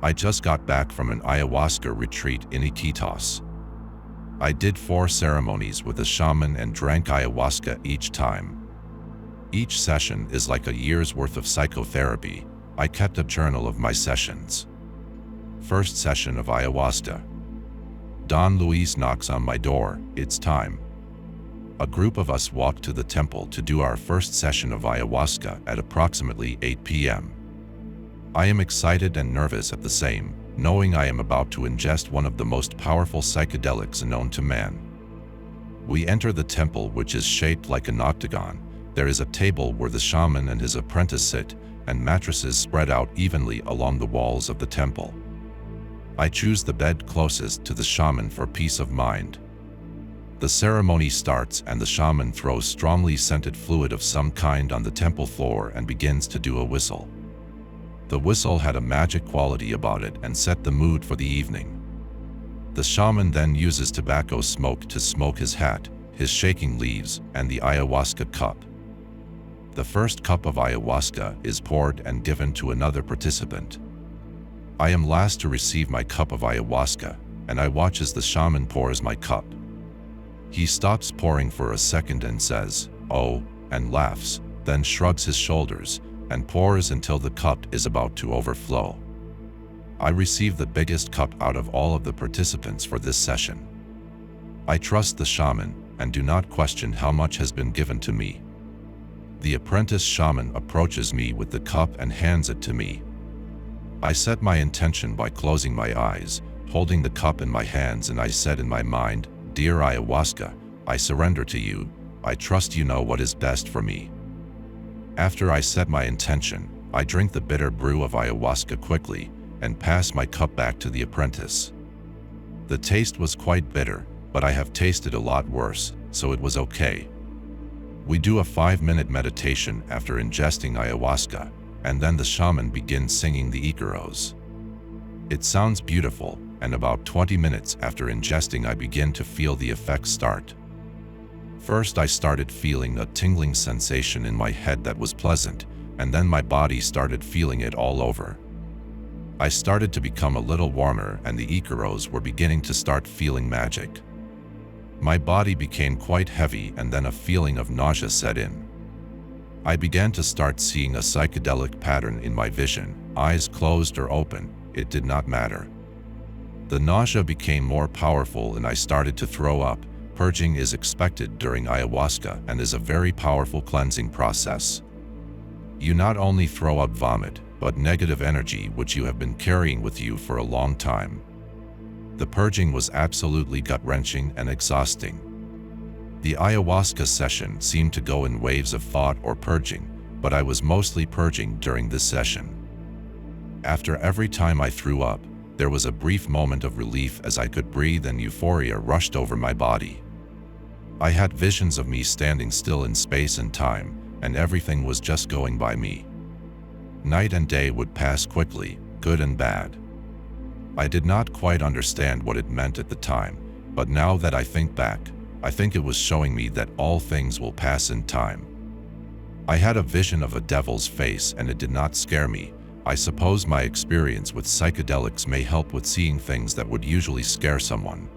I just got back from an ayahuasca retreat in Iquitos. I did 4 ceremonies with a shaman and drank ayahuasca each time. Each session is like a year's worth of psychotherapy. I kept a journal of my sessions. First session of ayahuasca. Don Luis knocks on my door. It's time. A group of us walk to the temple to do our first session of ayahuasca at approximately 8 p.m. I am excited and nervous at the same, knowing I am about to ingest one of the most powerful psychedelics known to man. We enter the temple, which is shaped like an octagon. There is a table where the shaman and his apprentice sit, and mattresses spread out evenly along the walls of the temple. I choose the bed closest to the shaman for peace of mind. The ceremony starts and the shaman throws strongly scented fluid of some kind on the temple floor and begins to do a whistle. The whistle had a magic quality about it and set the mood for the evening. The shaman then uses tobacco smoke to smoke his hat, his shaking leaves, and the ayahuasca cup. The first cup of ayahuasca is poured and given to another participant. I am last to receive my cup of ayahuasca, and I watch as the shaman pours my cup. He stops pouring for a second and says, "Oh," and laughs, then shrugs his shoulders and pours until the cup is about to overflow. I receive the biggest cup out of all of the participants for this session. I trust the shaman and do not question how much has been given to me. The apprentice shaman approaches me with the cup and hands it to me. I set my intention by closing my eyes, holding the cup in my hands, and I said in my mind, "Dear ayahuasca, I surrender to you. I trust you know what is best for me." After I set my intention, I drink the bitter brew of ayahuasca quickly and pass my cup back to the apprentice. The taste was quite bitter, but I have tasted a lot worse, so it was okay. We do a 5-minute meditation after ingesting ayahuasca, and then the shaman begins singing the Icaros. It sounds beautiful, and about 20 minutes after ingesting I begin to feel the effects start. First I started feeling a tingling sensation in my head that was pleasant, and then my body started feeling it all over. I started to become a little warmer and the Icaros were beginning to start feeling magic. My body became quite heavy and then a feeling of nausea set in. I began to start seeing a psychedelic pattern in my vision, eyes closed or open, it did not matter. The nausea became more powerful and I started to throw up. Purging is expected during ayahuasca and is a very powerful cleansing process. You not only throw up vomit, but negative energy which you have been carrying with you for a long time. The purging was absolutely gut-wrenching and exhausting. The ayahuasca session seemed to go in waves of thought or purging, but I was mostly purging during this session. After every time I threw up, there was a brief moment of relief as I could breathe and euphoria rushed over my body. I had visions of me standing still in space and time, and everything was just going by me. Night and day would pass quickly, good and bad. I did not quite understand what it meant at the time, but now that I think back, I think it was showing me that all things will pass in time. I had a vision of a devil's face and it did not scare me. I suppose my experience with psychedelics may help with seeing things that would usually scare someone.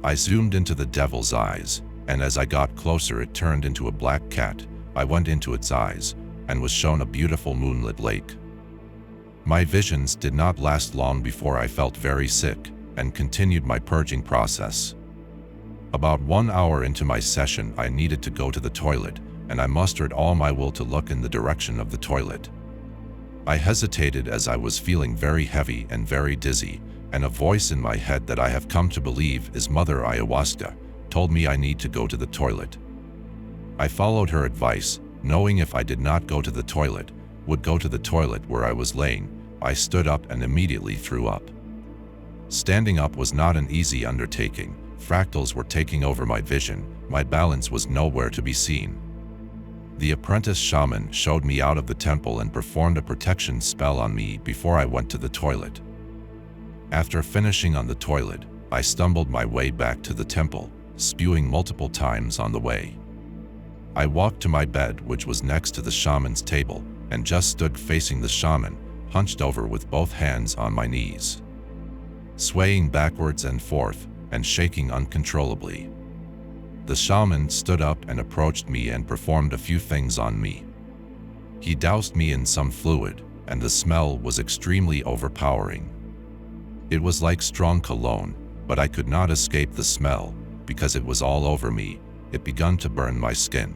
I zoomed into the devil's eyes, and as I got closer it turned into a black cat. I went into its eyes, and was shown a beautiful moonlit lake. My visions did not last long before I felt very sick, and continued my purging process. About 1 hour into my session I needed to go to the toilet, and I mustered all my will to look in the direction of the toilet. I hesitated as I was feeling very heavy and very dizzy, and a voice in my head that I have come to believe is Mother Ayahuasca told me I need to go to the toilet. I followed her advice, knowing if I did not go to the toilet, would go to the toilet where I was laying. I stood up and immediately threw up. Standing up was not an easy undertaking. Fractals were taking over my vision. My balance was nowhere to be seen. The apprentice shaman showed me out of the temple and performed a protection spell on me before I went to the toilet. After finishing on the toilet, I stumbled my way back to the temple, spewing multiple times on the way. I walked to my bed, which was next to the shaman's table, and just stood facing the shaman, hunched over with both hands on my knees, swaying backwards and forth and shaking uncontrollably. The shaman stood up and approached me and performed a few things on me. He doused me in some fluid, and the smell was extremely overpowering. It was like strong cologne, but I could not escape the smell because it was all over me. It began to burn my skin.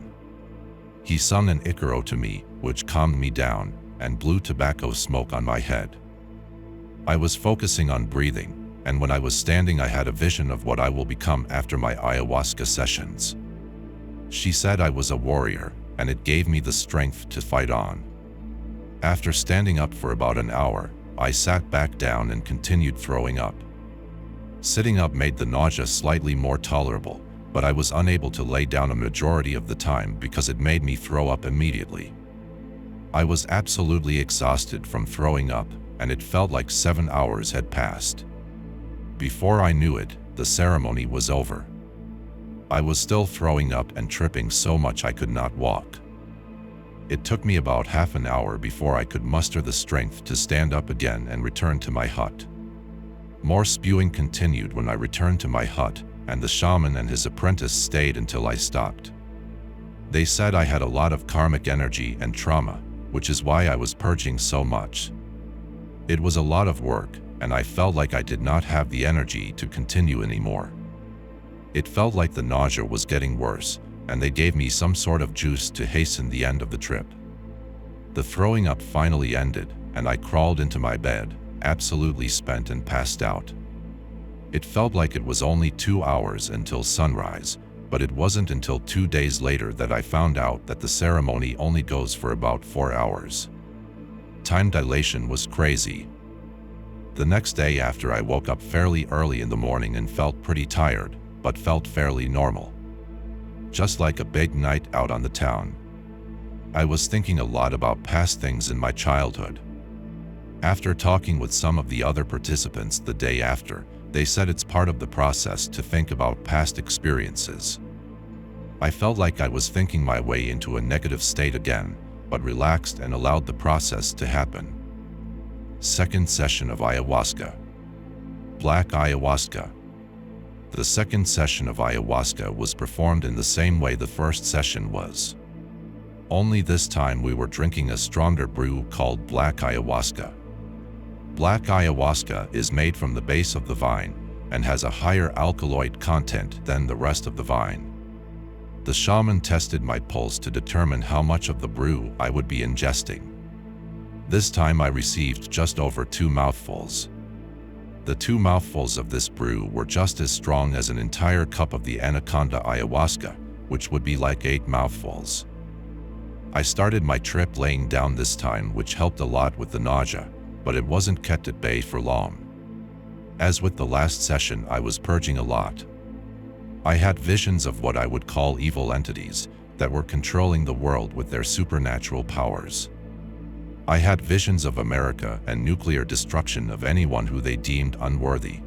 He sung an icaro to me, which calmed me down, and blew tobacco smoke on my head. I was focusing on breathing, and when I was standing I had a vision of what I will become after my ayahuasca sessions. She said I was a warrior, and it gave me the strength to fight on. After standing up for about an hour, I sat back down and continued throwing up. Sitting up made the nausea slightly more tolerable, but I was unable to lay down a majority of the time because it made me throw up immediately. I was absolutely exhausted from throwing up, and it felt like 7 hours had passed. Before I knew it, the ceremony was over. I was still throwing up and tripping so much I could not walk. It took me about half an hour before I could muster the strength to stand up again and return to my hut. More spewing continued when I returned to my hut, and the shaman and his apprentice stayed until I stopped. They said I had a lot of karmic energy and trauma, which is why I was purging so much. It was a lot of work, and I felt like I did not have the energy to continue anymore. It felt like the nausea was getting worse, and they gave me some sort of juice to hasten the end of the trip. The throwing up finally ended, and I crawled into my bed, absolutely spent and passed out. It felt like it was only 2 hours until sunrise, but it wasn't until 2 days later that I found out that the ceremony only goes for about 4 hours. Time dilation was crazy. The next day after, I woke up fairly early in the morning and felt pretty tired, but felt fairly normal. Just like a big night out on the town. I was thinking a lot about past things in my childhood. After talking with some of the other participants the day after, they said it's part of the process to think about past experiences. I felt like I was thinking my way into a negative state again, but relaxed and allowed the process to happen. Second session of ayahuasca. Black ayahuasca. The second session of ayahuasca was performed in the same way the first session was. Only this time we were drinking a stronger brew called black ayahuasca. Black ayahuasca is made from the base of the vine and has a higher alkaloid content than the rest of the vine. The shaman tested my pulse to determine how much of the brew I would be ingesting. This time I received just over 2 mouthfuls. The 2 mouthfuls of this brew were just as strong as an entire cup of the anaconda ayahuasca, which would be like 8 mouthfuls. I started my trip laying down this time, which helped a lot with the nausea, but it wasn't kept at bay for long. As with the last session, I was purging a lot. I had visions of what I would call evil entities that were controlling the world with their supernatural powers. I had visions of America and nuclear destruction of anyone who they deemed unworthy.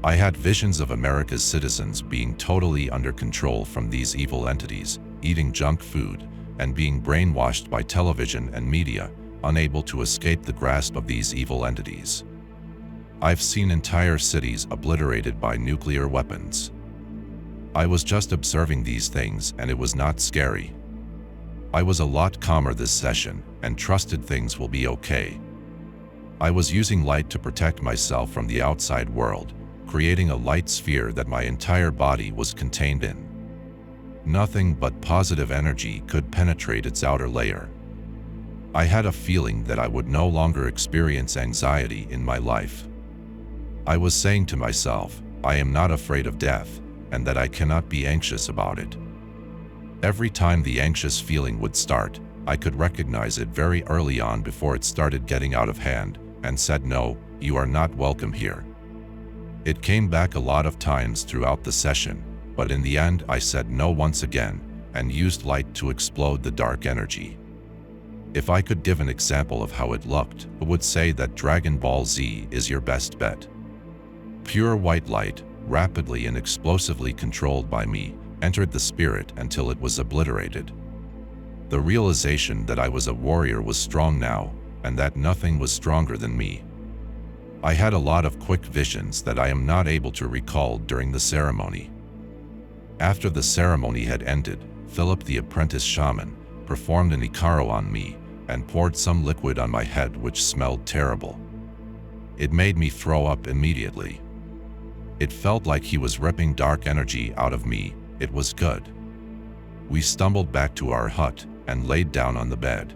I had visions of America's citizens being totally under control from these evil entities, eating junk food, and being brainwashed by television and media, unable to escape the grasp of these evil entities. I've seen entire cities obliterated by nuclear weapons. I was just observing these things, and it was not scary. I was a lot calmer this session and trusted things will be okay. I was using light to protect myself from the outside world, creating a light sphere that my entire body was contained in. Nothing but positive energy could penetrate its outer layer. I had a feeling that I would no longer experience anxiety in my life. I was saying to myself, I am not afraid of death, and that I cannot be anxious about it. Every time the anxious feeling would start, I could recognize it very early on before it started getting out of hand, and said, no, you are not welcome here. It came back a lot of times throughout the session, but in the end I said no once again, and used light to explode the dark energy. If I could give an example of how it looked, I would say that Dragon Ball Z is your best bet. Pure white light, rapidly and explosively controlled by me, entered the spirit until it was obliterated. The realization that I was a warrior was strong now, and that nothing was stronger than me. I had a lot of quick visions that I am not able to recall during the ceremony. After the ceremony had ended, Philip the apprentice shaman performed an icaro on me and poured some liquid on my head which smelled terrible. It made me throw up immediately. It felt like he was ripping dark energy out of me. It was good. We stumbled back to our hut and laid down on the bed.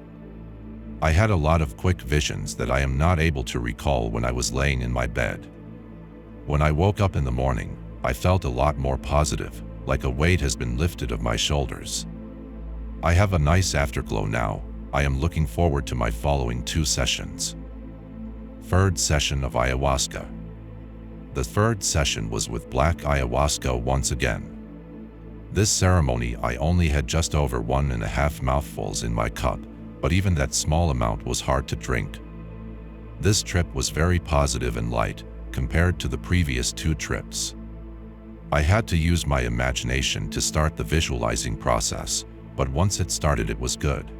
I had a lot of quick visions that I am not able to recall when I was laying in my bed. When I woke up in the morning, I felt a lot more positive, like a weight has been lifted off my shoulders. I have a nice afterglow now. I am looking forward to my following 2 sessions. Third session of ayahuasca. The third session was with black ayahuasca once again. This ceremony I only had just over 1.5 mouthfuls in my cup, but even that small amount was hard to drink. This trip was very positive and light compared to the previous 2 trips. I had to use my imagination to start the visualizing process, but once it started it was good.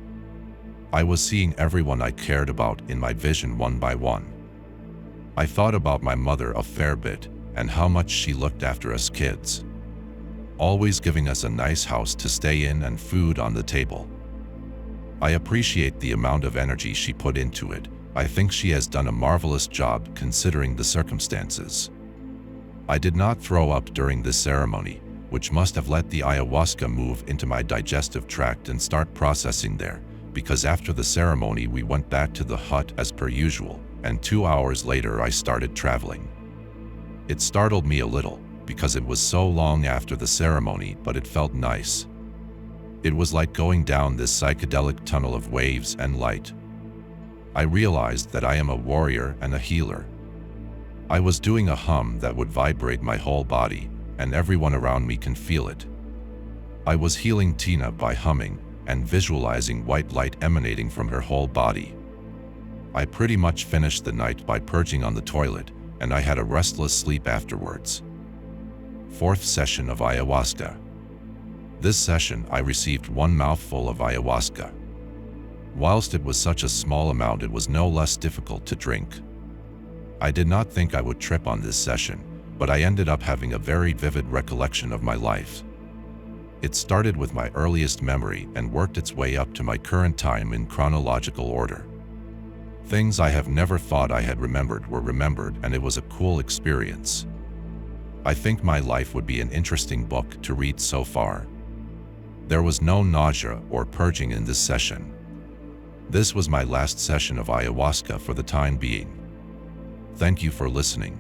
I was seeing everyone I cared about in my vision one by one. I thought about my mother a fair bit and how much she looked after us kids, always giving us a nice house to stay in and food on the table. I appreciate the amount of energy she put into it. I think she has done a marvelous job considering the circumstances. I did not throw up during this ceremony, which must have let the ayahuasca move into my digestive tract and start processing there, because after the ceremony we went back to the hut as per usual, and 2 hours later I started traveling. It startled me a little, because it was so long after the ceremony, but it felt nice. It was like going down this psychedelic tunnel of waves and light. I realized that I am a warrior and a healer. I was doing a hum that would vibrate my whole body, and everyone around me can feel it. I was healing Tina by humming and visualizing white light emanating from her whole body. I pretty much finished the night by purging on the toilet, and I had a restless sleep afterwards. Fourth session of ayahuasca. This session I received 1 mouthful of ayahuasca. Whilst it was such a small amount, it was no less difficult to drink. I did not think I would trip on this session, but I ended up having a very vivid recollection of my life. It started with my earliest memory and worked its way up to my current time in chronological order. Things I have never thought I had remembered were remembered, and it was a cool experience. I think my life would be an interesting book to read so far. There was no nausea or purging in this session. This was my last session of ayahuasca for the time being. Thank you for listening.